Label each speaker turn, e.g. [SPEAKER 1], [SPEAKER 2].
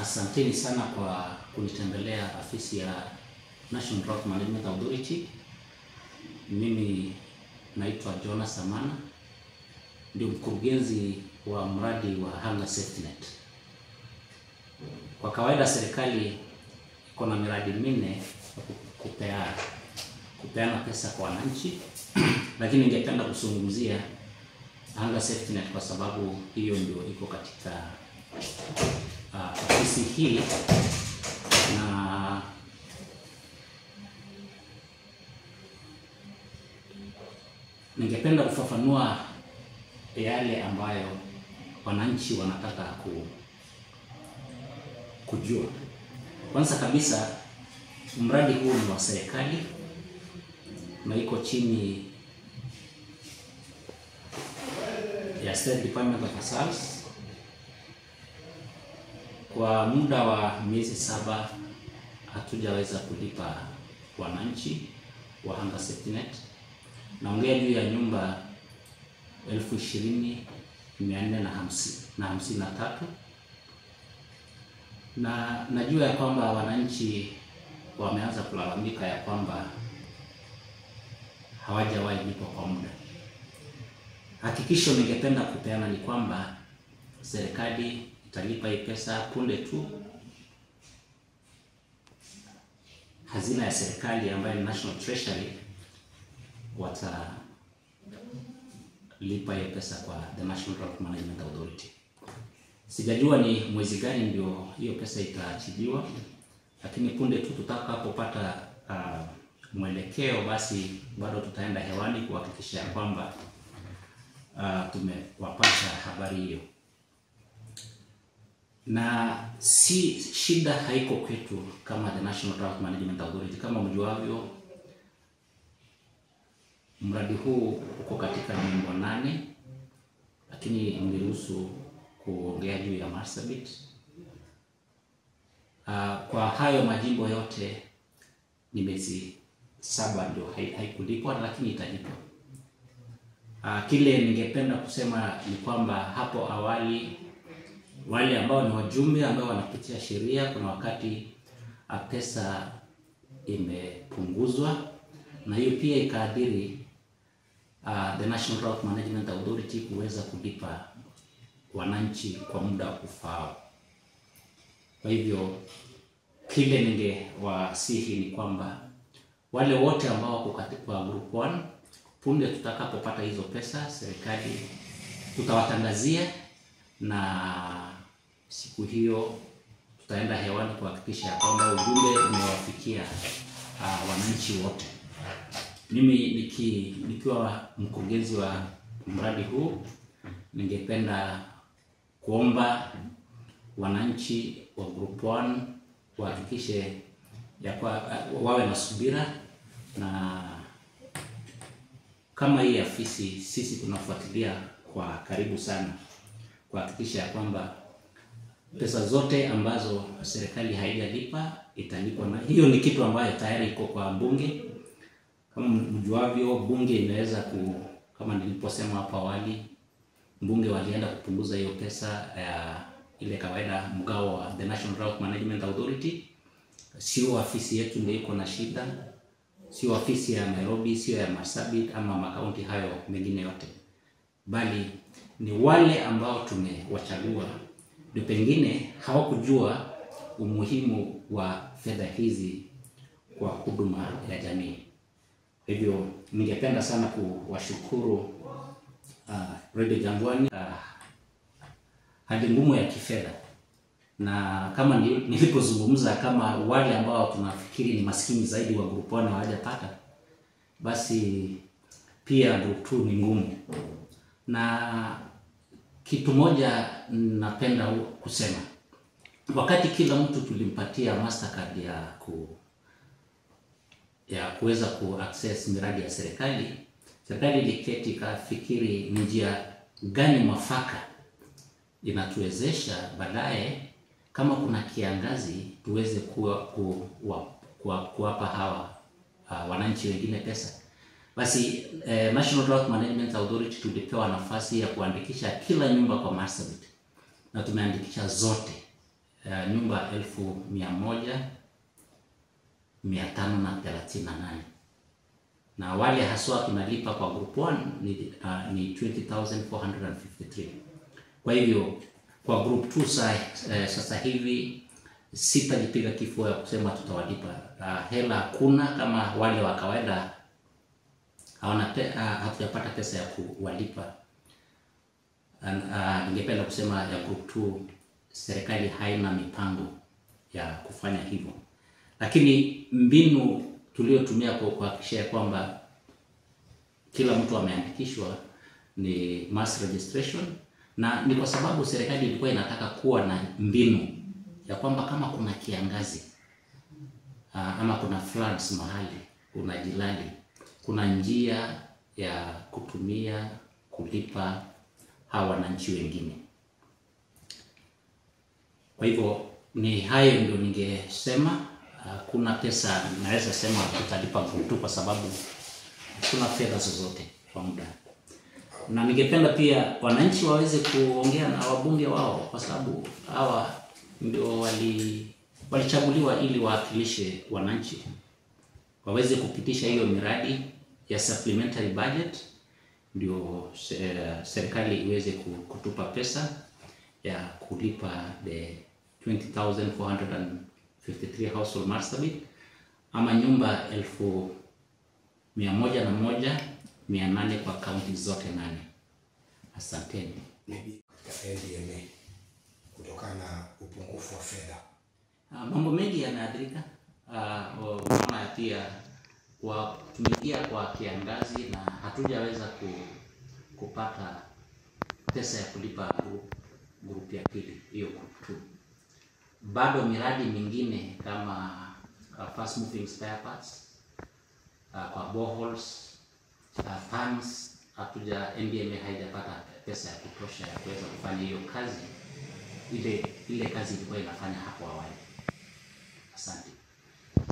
[SPEAKER 1] Asanteni sana kwa kunitembelea afisi ya National Drought Management Authority. Mimi naitwa Jonas Samana, ndio mkurugenzi wa mradi wa Hunger Safety Net. Kwa kawaida serikali iko na miradi minne kupeana pesa kwa wananchi, lakini ningependa kuzungumzia Hunger Safety Net kwa sababu hiyo ndio iko katika afisi hii, na ningependa kufafanua yale ambayo wananchi wanataka kujua. Kwanza kabisa, mradi huu ni wa serikali na iko chini ya State Department of Resources. Kwa muda wa miezi 7 hatujaweza kulipa wananchi wa Hunger Safety Net. Naongea juu ya nyumba 20,453, na najua ya kwamba wananchi wameanza kulalamika ya kwamba hawajawahi lipa kwa muda. Hakikisho ningependa kupeana ni kwamba serikali italipa hii pesa punde tu hazina ya serikali ambayo ni National Treasury watalipa hiyo pesa kwa the National Drought Management Authority. Sijajua ni mwezi gani ndio hiyo pesa itaachiliwa, lakini punde tu tutakapopata mwelekeo, basi bado tutaenda hewani kuhakikisha kwamba tumewapata habari hiyo. Na si shida haiko kwetu kama the National Drought Management Authority. Kama mjuavyo, mradi huu uko katika majimbo 8, lakini niruhusu kuongea juu ya Marsabit. Kwa hayo majimbo yote ni miezi 7 ndio haikulipwa, lakini italipwa. Kile ningependa kusema ni kwamba hapo awali wale ambao ni wajumbe ambao wanapitia sheria, kuna wakati pesa imepunguzwa, na hiyo pia ikaadhiri the National Drought Management Authority kuweza kulipa wananchi kwa muda ufaao. Kwa hivyo kile ningewasihi ni kwamba wale wote ambao wako katika group 1, punde tutakapopata hizo pesa, serikali tutawatangazia, na siku hiyo tutaenda hewani kuhakikisha kwamba ujumbe umewafikia wananchi wote. Mimi nikiwa mkurugenzi wa mradi huu, ningependa kuomba wananchi wa group 1 wahakikishe wawe na subira, na kama hii afisi sisi tunafuatilia kwa karibu sana kuhakikisha kwamba pesa zote ambazo serikali haijalipa italipwa, na hiyo ni kitu ambayo tayari iko kwa bunge. Kama mjuavyo, bunge imeweza kama niliposema hapo awali, bunge walienda kupunguza hiyo pesa ile kawaida mgao wa the National Drought Management Authority. Sio afisi yetu ndio iko na shida, sio afisi ya Nairobi, sio ya Marsabit ama makaunti hayo mengine yote, bali ni wale ambao tumewachagua ndio pengine hawakujua umuhimu wa fedha hizi kwa huduma ya jamii. Hivyo ningependa sana kuwashukuru Radio Jangwani hali ngumu ya kifedha, na kama nilipozungumza, kama wale ambao tunafikiri ni maskini zaidi wa group 1 hawajapata, basi pia group 2 ni ngumu. Na kitu moja napenda kusema, wakati kila mtu tulimpatia Mastercard ya kuweza kuaccess miradi ya serikali iliketi kafikiri ni njia gani mwafaka inatuwezesha baadaye kama kuna kiangazi tuweze kuwapa hawa wananchi wengine pesa. Basi National Drought Management Authority tulipewa nafasi ya kuandikisha kila nyumba kwa Marsabit, na tumeandikisha zote nyumba 11,538, na wale haswa tunalipa kwa group 1 ni 20,453. Kwa hivyo kwa group 2 sasa hivi sitajipiga kifua ya kusema tutawalipa. Hela kuna, kama wale wa kawaida hatujapata pesa ya kuwalipa. Ningependa kusema ya group 2 serikali haina mipango ya kufanya hivyo, lakini mbinu tuliotumia kuhakikisha kwamba kila mtu ameandikishwa ni mass registration, na ni kwa sababu serikali ilikuwa inataka kuwa na mbinu ya kwamba kama kuna kiangazi ama kuna floods mahali, kuna jilali, kuna njia ya kutumia kulipa hawa wananchi wengine. Kwa hivyo ni hayo ndio ningesema. Kuna pesa naweza sema tutalipa group 2 kwa sababu kuna fedha zozote kwa muda, na ningependa pia wananchi waweze kuongea na wabunge wao, kwa sababu hawa ndio walichaguliwa ili wawakilishe wananchi, waweze kupitisha hiyo miradi ya supplementary budget, ndio serikali iweze kutupa pesa ya kulipa the 20,453 household Marsabit, ama nyumba 101,800 kwa kaunti zote 8. Asanteni.
[SPEAKER 2] Katika NDMA kutokana na upungufu wa fedha,
[SPEAKER 1] mambo mengi yanaathirika. Unaona pia kwa tumikia kwa kiangazi na hatujaweza kupata pesa ya kulipa group ya pili, hiyo group 2. Bado miradi mingine kama fast moving spare parts, kwa boreholes, pumps, NDMA haijapata pesa ya kutosha ya kuweza kufanya hiyo kazi. Ile kazi ilikuwa inafanya hapo awali. Asante.